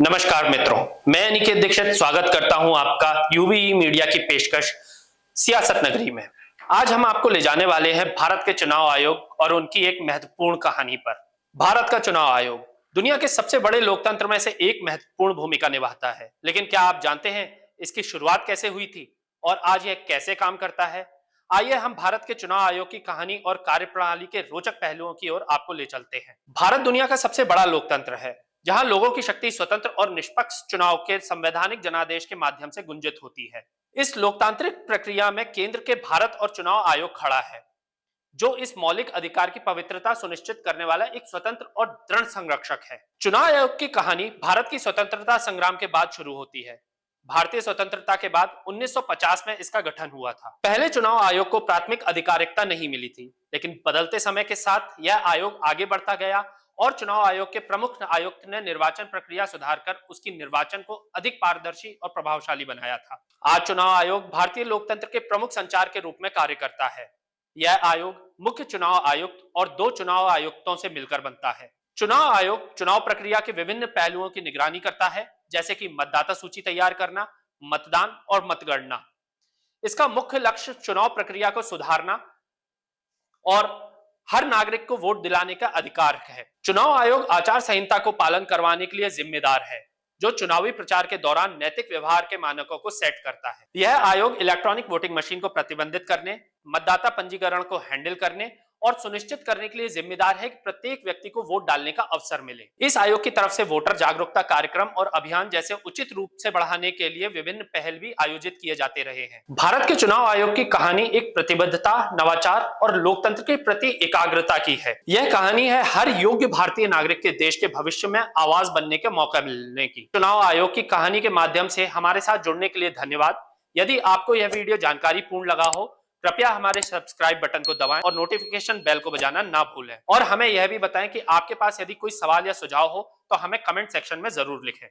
नमस्कार मित्रों, मैं निकेत दीक्षित स्वागत करता हूं आपका यूवी मीडिया की पेशकश सियासत नगरी में। आज हम आपको ले जाने वाले हैं भारत के चुनाव आयोग और उनकी एक महत्वपूर्ण कहानी पर। भारत का चुनाव आयोग दुनिया के सबसे बड़े लोकतंत्र में से एक महत्वपूर्ण भूमिका निभाता है, लेकिन क्या आप जानते हैं इसकी शुरुआत कैसे हुई थी और आज यह कैसे काम करता है? आइए हम भारत के चुनाव आयोग की कहानी और कार्यप्रणाली के रोचक पहलुओं की ओर आपको ले चलते हैं। भारत दुनिया का सबसे बड़ा लोकतंत्र है, जहां लोगों की शक्ति स्वतंत्र और निष्पक्ष चुनाव के संवैधानिक जनादेश के माध्यम से गुंजित होती है। इस लोकतांत्रिक प्रक्रिया में केंद्र के भारत और चुनाव आयोग खड़ा है, जो इस मौलिक अधिकार की पवित्रता सुनिश्चित करने वाला एक स्वतंत्र और दृढ़ संरक्षक है। चुनाव आयोग की कहानी भारत की स्वतंत्रता संग्राम के बाद शुरू होती है। भारतीय स्वतंत्रता के बाद 1950 में इसका गठन हुआ था। पहले चुनाव आयोग को प्राथमिक अधिकारिकता नहीं मिली थी, लेकिन बदलते समय के साथ यह आयोग आगे बढ़ता गया और चुनाव आयोग के प्रमुख आयुक्त ने निर्वाचन प्रक्रिया सुधारकर उसकी निर्वाचन को अधिक पारदर्शी और प्रभावशाली बनाया था। आज चुनाव आयोग भारतीय लोकतंत्र के प्रमुख संचार के रूप में कार्य करता है। यह आयोग मुख्य चुनाव आयुक्त और 2 चुनाव आयुक्तों से मिलकर बनता है। चुनाव आयोग चुनाव प्रक्रिया के विभिन्न पहलुओं की निगरानी करता है, जैसे कि मतदाता सूची तैयार करना, मतदान और मतगणना। इसका मुख्य लक्ष्य चुनाव प्रक्रिया को सुधारना और हर नागरिक को वोट दिलाने का अधिकार है। चुनाव आयोग आचार संहिता को पालन करवाने के लिए जिम्मेदार है, जो चुनावी प्रचार के दौरान नैतिक व्यवहार के मानकों को सेट करता है। यह आयोग इलेक्ट्रॉनिक वोटिंग मशीन को प्रतिबंधित करने, मतदाता पंजीकरण को हैंडल करने और सुनिश्चित करने के लिए जिम्मेदार है कि प्रत्येक व्यक्ति को वोट डालने का अवसर मिले। इस आयोग की तरफ से वोटर जागरूकता कार्यक्रम और अभियान जैसे उचित रूप से बढ़ाने के लिए विभिन्न पहल भी आयोजित किए जाते रहे हैं। भारत के चुनाव आयोग की कहानी एक प्रतिबद्धता, नवाचार और लोकतंत्र के प्रति एकाग्रता की है। यह कहानी है हर योग्य भारतीय नागरिक के देश के भविष्य में आवाज बनने के मौका मिलने की। चुनाव आयोग की कहानी के माध्यम से हमारे साथ जुड़ने के लिए धन्यवाद। यदि आपको यह वीडियो जानकारी पूर्ण लगा हो, कृपया हमारे सब्सक्राइब बटन को दबाएं और नोटिफिकेशन बेल को बजाना ना भूलें। और हमें यह भी बताएं कि आपके पास यदि कोई सवाल या सुझाव हो तो हमें कमेंट सेक्शन में जरूर लिखें।